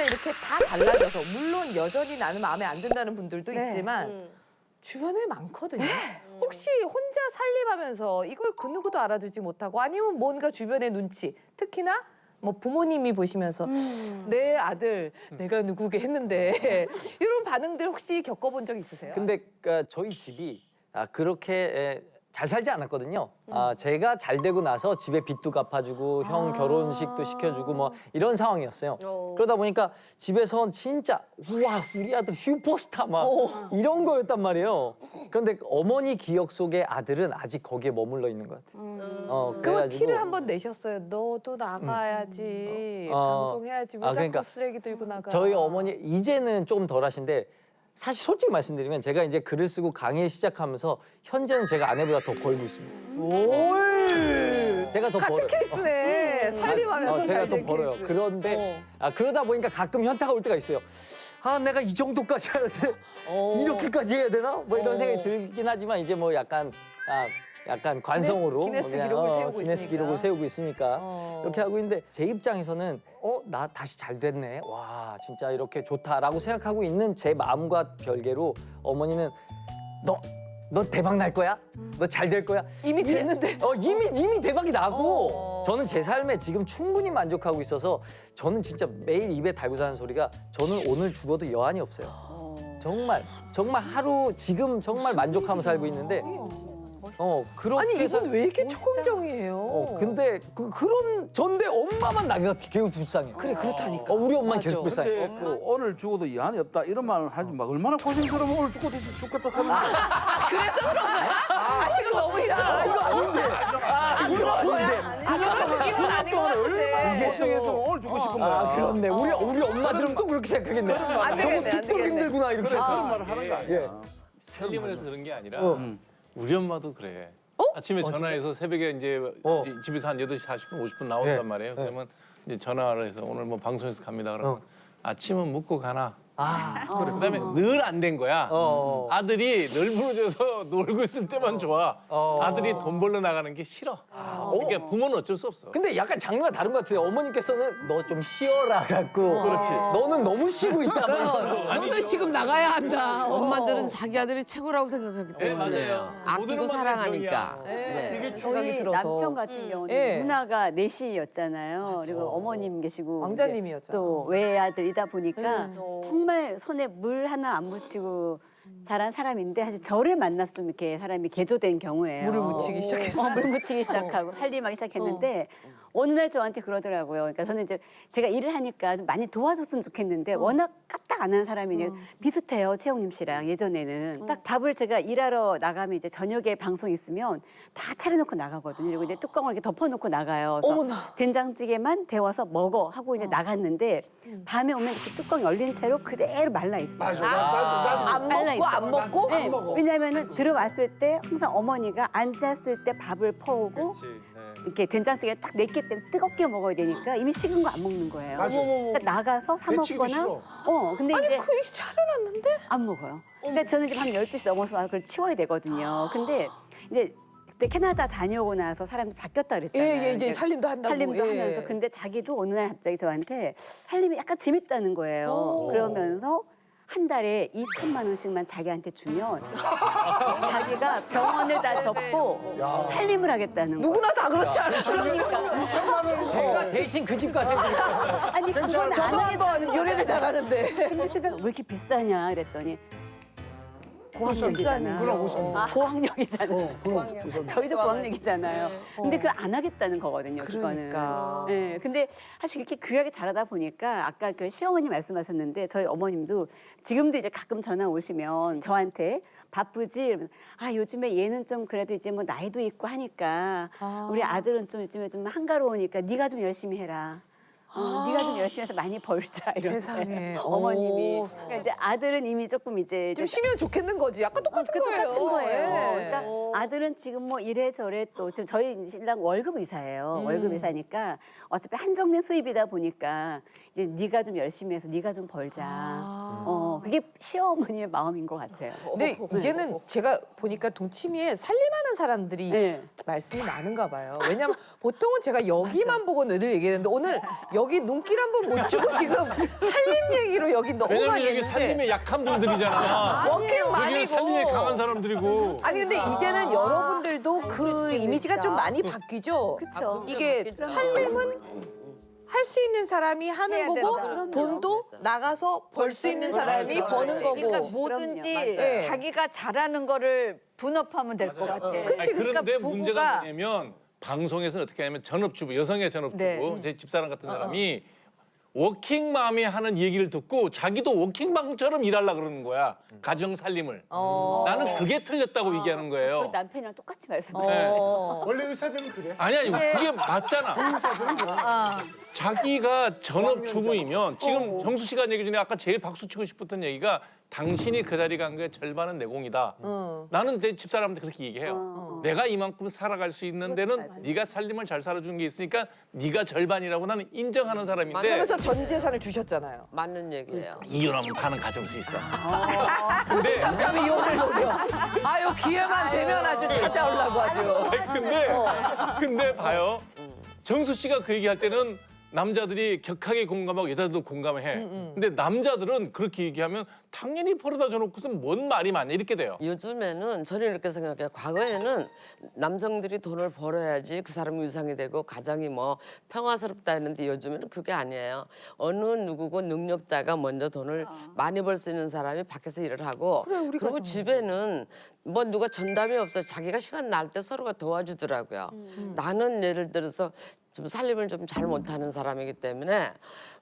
이렇게 다 달라져서 물론 여전히 나는 마음에 안 든다는 분들도 있지만 주변에 많거든요. 혹시 혼자 살림하면서 이걸 그 누구도 알아주지 못하고 아니면 뭔가 주변의 눈치, 특히나 뭐 부모님이 보시면서 내 아들 내가 누구게 했는데 이런 반응들 혹시 겪어본 적 있으세요? 근데 저희 집이 그렇게 잘 살지 않았거든요. 제가 잘 되고 나서 집에 빚도 갚아주고 형 결혼식도 시켜주고 뭐 이런 상황이었어요. 그러다 보니까 집에선 진짜 우와 우리 아들 슈퍼스타 막 이런 거였단 말이에요. 그런데 어머니 기억 속의 아들은 아직 거기에 머물러 있는 것 같아요. 그거 티를 한번 내셨어요. 너도 나가야지, 방송해야지, 왜 자꾸 그러니까 쓰레기 들고 나가. 저희 어머니 이제는 조금 덜 하신데 사실 솔직히 말씀드리면 제가 이제 글을 쓰고 강의 시작하면서 현재는 제가 아내보다 더 벌고 있습니다. 올. 제가 더 벌어요. 카트케이스네. 살림하면서 제가 더 살된 벌어요. 케이스. 그런데 그러다 보니까 가끔 현타가 올 때가 있어요. 내가 이 정도까지 해야 돼. 이렇게까지 해야 되나? 뭐 이런 생각이 들긴 하지만 이제 뭐 약간 관성으로 기네스 그냥, 기록을 세우고 기네스 있으니까. 기록을 세우고 있으니까 이렇게 하고 있는데 제 입장에서는 나 다시 잘 됐네. 와 진짜 이렇게 좋다라고 생각하고 있는 제 마음과 별개로 어머니는 너 대박 날 거야? 너 잘 될 거야? 이미 됐는데. 이미 대박이 나고 저는 제 삶에 지금 충분히 만족하고 있어서 저는 진짜 매일 입에 달고 사는 소리가 저는 오늘 죽어도 여한이 없어요. 정말 하루 지금 정말 만족하며 살고 있는데 그렇게 아니 해서 이분 왜 이렇게 초긍정이에요? 근데 그런 전데 엄마만 나가 계속 불쌍해요. 그래 그렇다니까. 우리 엄마는 맞아. 계속 불쌍해. 근데 그 오늘 죽어도 여한이 없다 이런 말을 하지 마. 얼마나 고생스러우면 오늘 죽겠다 하는데. 그래서 그런 거야? 지금 너무 힘들어. 이거 아닌데. 이건 아닌 것 같은데. 고생해서 오늘 죽고 싶은 거야. 그렇네. 우리 엄마들은 또 그렇게 생각하겠네. 안 저거 되겠네, 안 죽도록 되겠네. 힘들구나 이렇게. 그런 말을 하는 거 아니야. 살림을 해서 그런 게 아니라 우리 엄마도 그래. 아침에 전화해서 새벽에 이제 집에서 한 8시 40분, 50분 나온단 말이에요. 그러면 이제 전화를 해서 오늘 뭐 방송에서 갑니다. 그러면 아침은 먹고 가나. 그다음에 늘 안 된 거야. 아들이 늘 부러져서 놀고 있을 때만 좋아. 아들이 돈 벌러 나가는 게 싫어. 그러니까 부모는 어쩔 수 없어. 근데 약간 장르가 다른 것 같아요. 어머니께서는 너 좀 쉬어라 갖고. 그렇지. 너는 너무 쉬고 있다. 너는 지금 나가야 한다. 엄마들은 자기 아들이 최고라고 생각하기 때문에 맞아요. 모든 아끼고 엄마들이 사랑하니까. 네. 저희 생각이 들어서. 남편 같은 경우는 예. 누나가 넷이었잖아요. 그리고 어머님 계시고 왕자님이었잖아. 또 외아들이다 보니까 정말 손에 물 하나 안 묻히고 자란 사람인데 사실 저를 만나서 좀 이렇게 사람이 개조된 경우예요. 물을 묻히기 시작했어. 물 묻히기 시작하고 살림하기 시작했는데 어느 날 저한테 그러더라고요. 그러니까 저는 이제 제가 일을 하니까 좀 많이 도와줬으면 좋겠는데 워낙 까딱 안 하는 사람이니 비슷해요. 최영림 씨랑 예전에는 딱 밥을 제가 일하러 나가면 이제 저녁에 방송 있으면 다 차려놓고 나가거든요. 그리고 이제 뚜껑을 이렇게 덮어놓고 나가요. 그래서 어머나. 된장찌개만 데워서 먹어 하고 이제 나갔는데 밤에 오면 이렇게 뚜껑 열린 채로 그대로 말라 있어요. 안 말라 먹고 안 먹고? 네, 왜냐면은 들어왔을 때 항상 어머니가 앉았을 때 밥을 퍼오고 이렇게 된장찌개 딱 냈기 때문에 뜨겁게 먹어야 되니까 이미 식은 거 안 먹는 거예요. 그러니까 나가서 사 먹거나 근데 이제 거의 차려놨는데? 안 먹어요. 그러니까 저는 이제 밤 12시 넘어서 그걸 치워야 되거든요. 근데 이제 그때 캐나다 다녀오고 나서 사람이 바뀌었다 그랬잖아요. 예, 이제 그러니까 살림도 한다고. 살림도 예. 하면서 근데 자기도 어느 날 갑자기 저한테 살림이 약간 재밌다는 거예요. 그러면서 한 달에 2천만 원씩만 자기한테 주면 자기가 병원을 다 접고 살림을 하겠다는 거예요. 누구나 다 그렇지 않아요? 제가 대신 그 집 가서 해드릴게요. 아니 그건 저도 안 해봐. 한번 요리를 잘하는데. 근데 제가 왜 이렇게 비싸냐 그랬더니 고학력이잖아. 고학력이잖아요. 저희도 고학력이잖아요. 근데 그걸 안 하겠다는 거거든요. 그러니까. 그거는. 네, 근데 사실 이렇게 귀하게 자라다 보니까 아까 그 시어머니 말씀하셨는데 저희 어머님도 지금도 이제 가끔 전화 오시면 저한테 바쁘지? 이러면 요즘에 얘는 좀 그래도 이제 뭐 나이도 있고 하니까 우리 아들은 좀 요즘에 좀 한가로우니까 네가 좀 열심히 해라. 네가 좀 열심히 해서 많이 벌자 이렇게 세상에. 어머님이 오. 그러니까 이제 아들은 이미 조금 이제 좀 쉬면 좋겠는 거지. 약간 똑같은 그 거예요. 똑같은 거예요. 예. 그러니까 아들은 지금 뭐 이래저래 또 지금 저희 신랑 월급 의사예요. 월급 의사니까 어차피 한정된 수입이다 보니까 이제 네가 좀 열심히 해서 네가 좀 벌자. 그게 시어머니의 마음인 것 같아요. 근데 이제는 제가 보니까 동치미에 살림하는 사람들이 네. 말씀이 많은가 봐요. 왜냐면 보통은 제가 여기만 보고 늘 얘기했는데 오늘 여기 눈길 한 번 못 주고 지금 살림에 말대로 여기 너무 왜냐면 많이 여기 했는데 살림에 약한 분들이잖아. 워킹 여기는 많이고. 살림에 강한 사람들이고. 아니 근데 이제는 여러분들도 그 이미지가 좀 많이 바뀌죠. 그쵸. 이게 살림은 할 수 있는 사람이 하는 해야 거고 된다. 돈도 나가서 벌 수 있는 사람이 버는 거고. 그러니까 뭐든지 그럼요. 맞아요. 자기가 잘하는 거를 분업하면 될 것 같아. 그치, 그치. 그런데 문제가 부부가 뭐냐면 방송에서는 어떻게 하냐면 전업주부, 여성의 전업주부, 네. 제 집사람 같은 사람이 워킹맘이 하는 얘기를 듣고 자기도 워킹맘처럼 일하려고 그러는 거야. 가정 살림을. 나는 그게 틀렸다고 얘기하는 저희 거예요. 남편이랑 똑같이 말씀해요. 네. 원래 의사들은 그래. 아니 그게 맞잖아. 자기가 전업주부이면 지금 정수 씨가 얘기 전에 아까 제일 박수 치고 싶었던 얘기가 당신이 그 자리에 간 거에 절반은 내공이다. 나는 내 집사람한테 그렇게 얘기해요. 내가 이만큼 살아갈 수 있는 데는 네가 살림을 잘 살아주는 게 있으니까 네가 절반이라고 나는 인정하는 사람인데 그러면서 전 재산을 주셨잖아요. 맞는 얘기예요. 이혼하면 반은 가져올 수 있어. 근데 탐탐 이혼을 노려. 아유 기회만 되면 아주 찾아오려고 아주. 근데 봐요. 정수 씨가 그 얘기할 때는 남자들이 격하게 공감하고 여자들도 공감을 해. 근데 남자들은 그렇게 얘기하면 당연히 벌어다 줘놓고선 뭔 말이 많냐 이렇게 돼요. 요즘에는 저는 이렇게 생각해요. 과거에는 남성들이 돈을 벌어야지 그 사람이 위상이 되고 가정이 뭐 평화스럽다 했는데 요즘에는 그게 아니에요. 어느 누구고 능력자가 먼저 돈을 많이 벌 수 있는 사람이 밖에서 일을 하고 그리고 집에는 뭐 누가 전담이 없어 자기가 시간 날 때 서로가 도와주더라고요. 나는 예를 들어서 좀 살림을 좀 잘 못하는 사람이기 때문에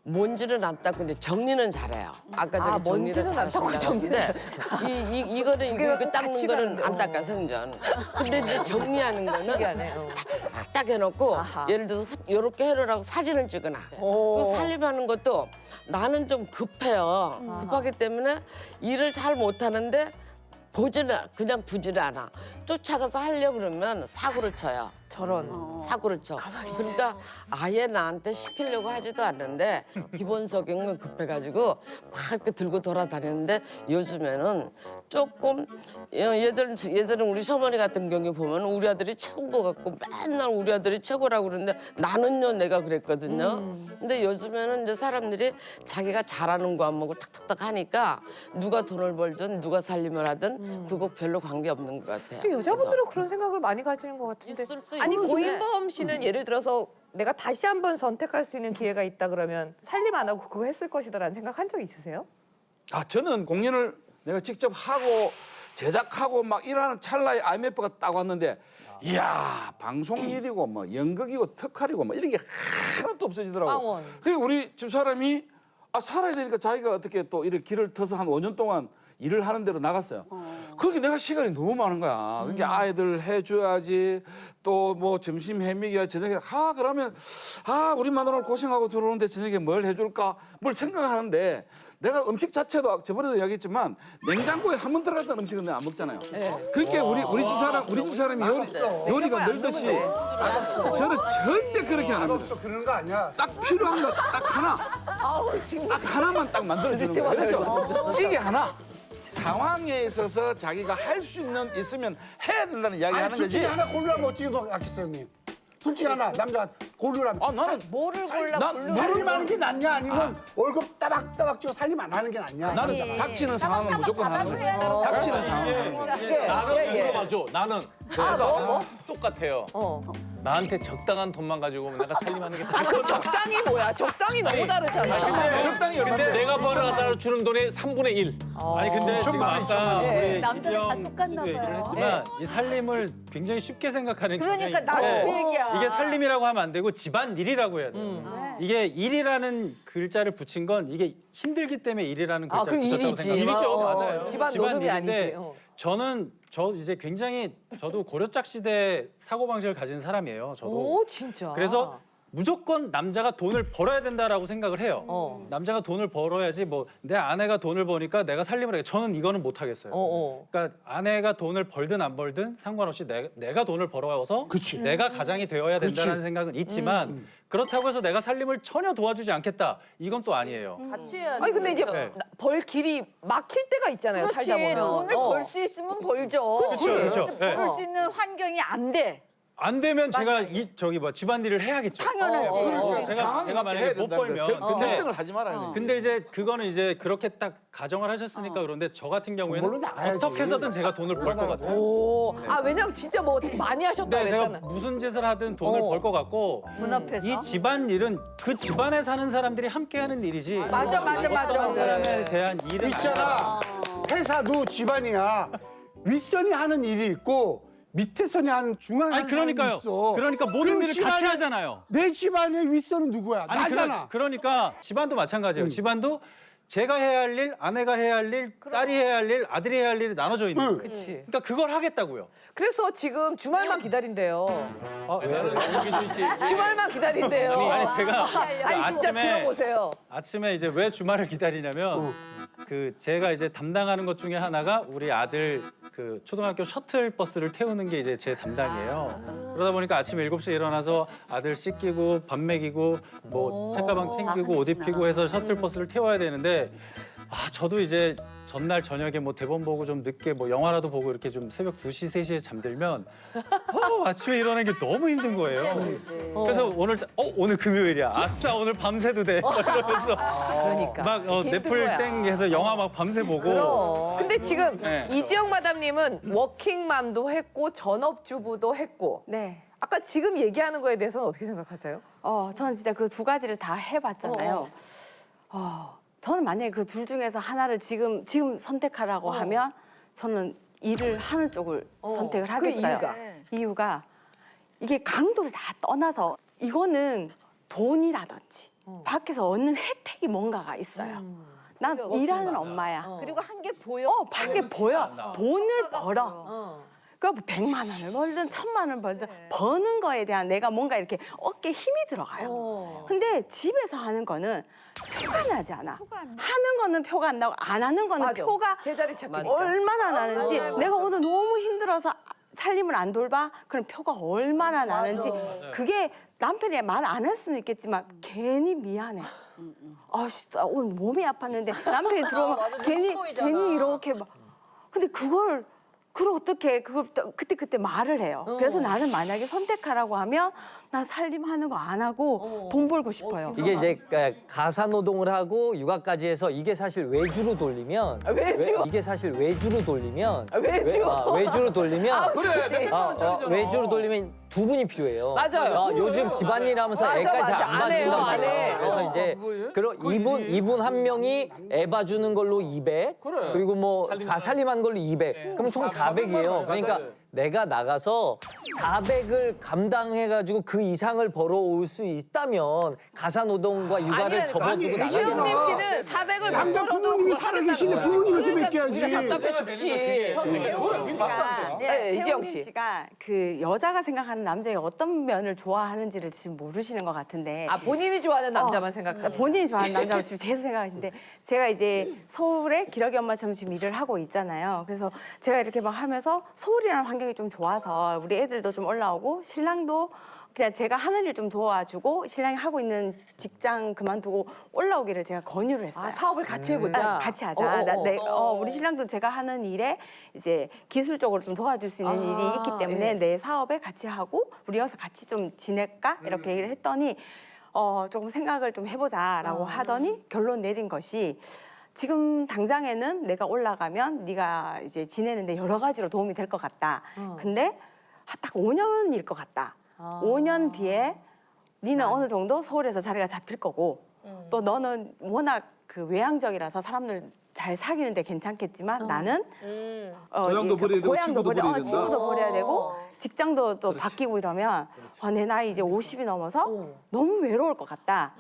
먼지는 안 닦고 근데 정리는 잘해요. 아까 저기 정리를 먼지는 안 닦고 잘하신다고 했는데 이거는 개가 이거 닦는 같이 거는 가는데, 안 닦아 생전. 근데 이제 정리하는 거는 신기하네. 딱 해놓고 아하. 예를 들어서 이렇게 해놓으라고 사진을 찍어놔. 그 살림하는 것도 나는 좀 급해요. 급하기 때문에 일을 잘 못하는데 보지는 그냥 두지를 않아. 쫓아가서 하려고 그러면 사고를 쳐요. 저런. 사고를 쳐. 그러니까 아예 나한테 시키려고 하지도 않는데 기본적인 급해가지고 막 이렇게 들고 돌아다니는데 요즘에는 조금 예전에 우리 시어머니 같은 경우 보면 우리 아들이 최고인 것 같고 맨날 우리 아들이 최고라고 그러는데 나는요 내가 그랬거든요. 근데 요즘에는 이제 사람들이 자기가 잘하는 거 안 먹고 탁탁탁 하니까 누가 돈을 벌든 누가 살림을 하든 그거 별로 관계 없는 것 같아요. 근데 여자분들은 그런 생각을 많이 가지는 것 같은데. 있을 수 아니 있는데. 고인범 씨는 예를 들어서 내가 다시 한번 선택할 수 있는 기회가 있다 그러면 살림 안 하고 그거 했을 것이다라는 생각 한 적 있으세요? 아 저는 공연을 내가 직접 하고 제작하고 막 일하는 찰나에 IMF가 딱 왔는데 이야 방송 일이고 뭐 연극이고 특활이고 뭐 이런 게 하나도 없어지더라고. 빵원. 그게 우리 집 사람이 살아야 되니까 자기가 어떻게 또 이렇게 길을 터서 한 5년 동안 일을 하는 대로 나갔어요. 그렇게 내가 시간이 너무 많은 거야. 그러니까 아이들 해줘야지 또 뭐 점심 해먹여야 저녁에 그러면 우리 마누라 고생하고 들어오는데 저녁에 뭘 해줄까 뭘 생각하는데 내가 음식 자체도 저번에도 이야기했지만 냉장고에 한 번 들어갔던 음식은 내가 안 먹잖아요. 그러니까 우리 집 사람이 요리가 늘듯이 저는 절대 그렇게 안 합니다. 없어 그런 거 아니야. 딱 필요한 거 딱 하나. 딱 하나만 딱 만들어주는 거예요. 그래서 찌개 하나. 상황에 있어서 자기가 할 수 있으면 해야 된다는 이야기 하는 아니 둘 거지. 중에 하나 고르라면 어떻게 넣겠어요 형님? 둘 중에 하나 남자가 고르라면 나는 뭐를 골라 살림하는 게 낫냐 아니면 월급 따박따박 주고 살림 안 하는 게 낫냐? 나는 닥치는 상황은 무조건 하는 거지. 닥치는 상황은. 나는 물어봐줘. 나는 똑같아요. 나한테 적당한 돈만 가지고 오면 내가 살림하는 게 그 적당히 뭐야? 적당히 너무 다르잖아. 적당히 근데 내가 벌어다 주는 돈의 3분의 1. 아니 근데 지금 아까 우리 남자는 다 이지영 똑같나 씨도 얘기를 봐요. 했지만 이 살림을 굉장히 쉽게 생각하는 그러니까 경향이 나도 있는데 그 얘기야. 이게 살림이라고 하면 안 되고 집안일이라고 해야 돼요. 이게 일이라는 글자를 붙인 건 이게 힘들기 때문에 일이라는 글자를 그럼 붙였다고 일이지. 생각해요. 일이죠, 맞아요. 집안 노름이 집안일인데 아니지. 저 이제 굉장히 저도 고려짝 시대 사고 방식을 가진 사람이에요. 저도. 오 진짜. 그래서 무조건 남자가 돈을 벌어야 된다라고 생각을 해요. 남자가 돈을 벌어야지 뭐 내 아내가 돈을 버니까 내가 살림을 해. 저는 이거는 못 하겠어요. 그러니까 아내가 돈을 벌든 안 벌든 상관없이 내가 돈을 벌어와서 내가 가장이 되어야 된다는 생각은 있지만 그렇다고 해서 내가 살림을 전혀 도와주지 않겠다. 이건 또 아니에요. 같이 해야 아니 근데 이제 네. 벌 길이 막힐 때가 있잖아요. 살다 그렇지. 보면. 돈을 벌 수 있으면 벌죠. 그렇죠. 근데 벌 수 있는 환경이 안 돼. 안 되면 제가 집안일을 해야겠죠. 당연하지. 제가 만약에 못 벌면 걱정을 하지 말아야 돼. 근데 이제 그거는 이제 그렇게 딱 가정을 하셨으니까 그런데 저 같은 경우에는 돈벌러 나가야지. 어떻게 해서든 제가 돈을 벌 것 같아요. 오. 아 왜냐면 진짜 뭐 많이 하셨다 네, 제가 그랬잖아. 무슨 짓을 하든 돈을 벌 것 같고 분업해서. 이 집안일은 그 집안에 사는 사람들이 함께하는 일이지. 맞아. 어떤 사람에 대한 일은 있잖아. 회사도 집안이야. 윗선이 하는 일이 있고 밑에 선이 하는 중앙에 아니 하는 사람이 그러니까요. 있어. 그러니까 모든 그럼 일을 같이 집안에- 하잖아요. 내 집안의 윗선은 누구야? 아니 나잖아. 그러니까 집안도 마찬가지예요. 집안도 제가 해야 할 일, 아내가 해야 할 일, 딸이 해야 할 일, 아들이 해야 할 일이 나눠져 있는 거예요. 그치. 그러니까 그걸 하겠다고요. 그래서 지금 주말만 기다린대요. 오기준 씨. 주말만 기다린대요. 아니 제가 아니 진짜 아침에- 들어보세요. 아침에 이제 왜 주말을 기다리냐면 그 제가 이제 담당하는 것 중에 하나가 우리 아들 그 초등학교 셔틀 버스를 태우는 게 이제 제 담당이에요. 그러다 보니까 아침 7시에 일어나서 아들 씻기고 밥 먹이고 뭐 책가방 챙기고 옷 입히고 해서 셔틀 버스를 태워야 되는데 저도 이제 전날 저녁에 뭐 대본 보고 좀 늦게 뭐 영화라도 보고 이렇게 좀 새벽 2시, 3시에 잠들면 아침에 일어나는 게 너무 힘든 거예요. 그래서 오늘 금요일이야. 아싸 오늘 밤새도 돼. 이러면서 그러니까. 막 힘든 넷플 거야. 땡 해서 영화 막 밤새 보고. 그럼. 근데 지금 네. 이지영 마담님은 워킹맘도 했고 전업주부도 했고 네. 아까 지금 얘기하는 거에 대해서는 어떻게 생각하세요? 저는 진짜 그 두 가지를 다 해봤잖아요. 저는 만약에 그 둘 중에서 하나를 지금 선택하라고 하면 저는 일을 하는 쪽을 선택을 하겠어요. 이유가? 이유가 이게 강도를 다 떠나서 이거는 돈이라든지 밖에서 얻는 혜택이 뭔가가 있어요. 난 일하는 엄마야. 그리고 한 게 보여. 밖에 보여. 돈을 벌어. 그러니까 100만 원을 벌든 1000만 원을 벌든 버는 거에 대한 내가 뭔가 이렇게 어깨에 힘이 들어가요. 근데 집에서 하는 거는 표가 나지 않아. 하는 거는 표가 안 나고 안 하는 거는 맞아. 표가 제자리 찾기니까. 얼마나 나는지 내가 오늘 너무 힘들어서 살림을 안 돌봐? 그럼 표가 얼마나 나는지 그게 남편이 말 안 할 수는 있겠지만 괜히 미안해. 아씨 오늘 몸이 아팠는데 남편이 들어오면 괜히 이렇게 막 근데 그걸 어떻게 그걸 그때 말을 해요. 그래서 나는 만약에 선택하라고 하면 난 살림하는 거 안 하고 돈 벌고 싶어요. 이게 이제 가사 노동을 하고 육아까지 해서 이게 사실 외주로 돌리면 외주? 이게 사실 외주로 돌리면 외주? 외주로 돌리면 그렇지. 외주로 돌리면 두 분이 필요해요. 맞아요. 요즘 집안일 하면서 맞아, 애까지 맞아. 안 안 해요, 봐준단 안 말이에요. 해. 그래서 이제 이분 한 명이 애 봐주는 걸로 200 그리고 뭐 다 살림한 걸로 200 그럼 총 400이에요. 그러니까 내가 나가서 400을 감당해가지고 그 이상을 벌어올 수 있다면 가사노동과 육아를 접어두고 나가겠다. 이지영님 씨는 400을 당장 부모님이 살아계시는데 부모님한테 맡겨야지. 우리가 답답해 죽지. 이지영 태용님 씨. 씨가 그 여자가 생각하는 남자의 어떤 면을 좋아하는지를 지금 모르시는 것 같은데 아 본인이 좋아하는 남자만 생각하는. 본인이 좋아하는 남자가 지금 제 생각하시는데 제가 이제 서울에 기러기 엄마처럼 지금 일을 하고 있잖아요. 그래서 제가 이렇게 막 하면서 서울이라는 환경이 좀 좋아서 우리 애들도 좀 올라오고 신랑도 그냥 제가 하는 일 좀 도와주고 신랑이 하고 있는 직장 그만두고 올라오기를 제가 권유를 했어요. 아 사업을 같이 해보자. 같이 하자. 우리 신랑도 제가 하는 일에 이제 기술적으로 좀 도와줄 수 있는 일이 있기 때문에 내 사업에 같이 하고 우리 여기서 같이 좀 지낼까 이렇게 얘기를 했더니 조금 생각을 좀 해보자라고 하더니 결론 내린 것이 지금 당장에는 내가 올라가면 네가 이제 지내는데 여러 가지로 도움이 될 것 같다. 근데 딱 5년일 것 같다. 5년 뒤에 니는 어느 정도 서울에서 자리가 잡힐 거고 또 너는 워낙 그 외향적이라서 사람들 잘 사귀는데 괜찮겠지만 나는 고향도 버려야 되고 친구도 버려야 된다. 친구도 버려야 되고 직장도 또 바뀌고 이러면 내 나이 이제 50이 넘어서 너무 외로울 것 같다.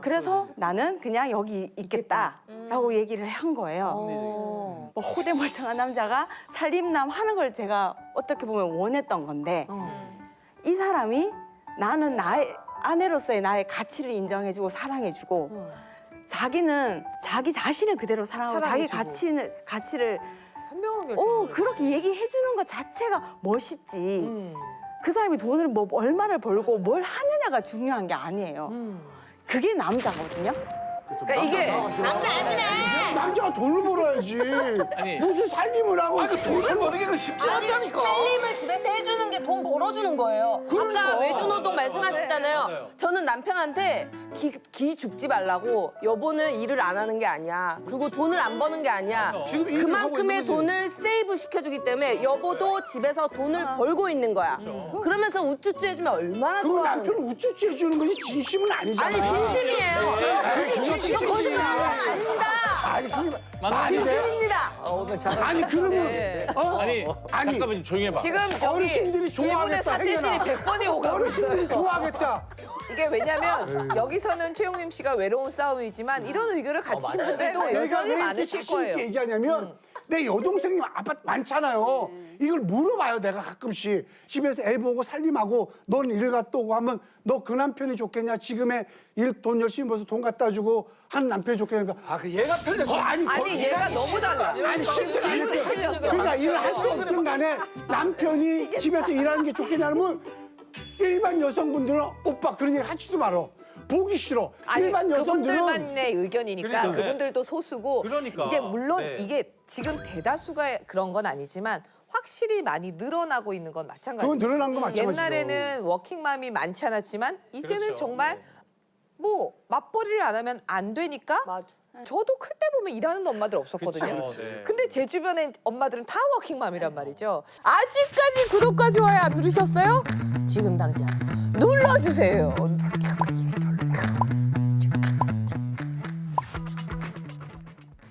그래서 나는 그냥 여기 있겠다라고 얘기를 한 거예요. 뭐 호대멀쩡한 남자가 살림남 하는 걸 제가 어떻게 보면 원했던 건데 이 사람이 나는 나의 아내로서의 나의 가치를 인정해주고 사랑해주고 자기는 자기 자신을 그대로 사랑하고 자기 가치를 현명하게. 그렇게 얘기해주는 것 자체가 멋있지. 그 사람이 돈을 뭐 얼마를 벌고 뭘 하느냐가 중요한 게 아니에요. 그게 남자거든요. 그러니까 이게 남자가 돈을 벌어야지. 아니. 무슨 살림을 하고. 아니, 돈을 버는 게 쉽지 않다니까. 살림을 집에서 해주는 게 돈 벌어주는 거예요. 아까 외주노동 말씀하셨잖아요. 저는 남편한테 기 죽지 말라고 여보는 일을 안 하는 게 아니야. 그리고 돈을 안 버는 게 아니야. 지금 일을 하고 그만큼의 있는 거지. 돈을 세이브 시켜주기 때문에 여보도 집에서 돈을 벌고 있는 거야. 그러면서 우쭈쭈 해주면 얼마나 그럼 좋아. 남편은 우쭈쭈 해주는 거지 진심은 아니잖아. 아니 진심이에요. 진심 거짓말 아닙니다. 아니 그게 말이 돼? 진심입니다. 오늘 잘 아니 그러면 아니, 아니. 잠깐만 좀 조용히 해봐. 지금 저기 어르신들이 일본의 좋아하겠다, 사태질이 혜연아. 100번이 오가고 어르신들이 있어요. 좋아하겠다. 이게 왜냐면 여기서는 최용림 씨가 외로운 싸움이지만 이런 의견을 가지신 분들도 내가 여전히 왜 이렇게 많으실 자신 거예요. 있게 얘기하냐면 내 여동생이 아빠 많잖아요. 이걸 물어봐요 내가 가끔씩. 집에서 애 보고 살림하고 넌 일 갔다 오고 하면 너 그 남편이 좋겠냐. 지금의 일 돈 열심히 벌어서 돈 갖다 주고 하는 남편이 좋겠냐. 아, 그 얘가 틀렸어. 아니 얘가 너무 달라. 아니 질문이 틀렸어. 그러니까 일을 할 수 없든 간에 남편이 집에서 일하는 게 좋겠냐면 일반 여성분들은 오빠 그런 얘기 하지도 말어. 보기 싫어. 아니, 일반 여성들은 그분들만의 의견이니까 그러니까. 그분들도 소수고 그러니까. 이제 물론 네. 이게 지금 대다수가 그런 건 아니지만 확실히 많이 늘어나고 있는 건 마찬가지예요. 그건 늘어난 거 마찬가지죠. 옛날에는 워킹맘이 많지 않았지만 이제는 그렇죠. 정말 뭐 맞벌이를 안 하면 안 되니까 맞아. 저도 클 때 보면 일하는 엄마들 없었거든요. 그쵸, 네. 근데 제 주변에 엄마들은 다 워킹맘이란 말이죠. 아직까지 구독과 좋아요 안 누르셨어요? 지금 당장 눌러주세요.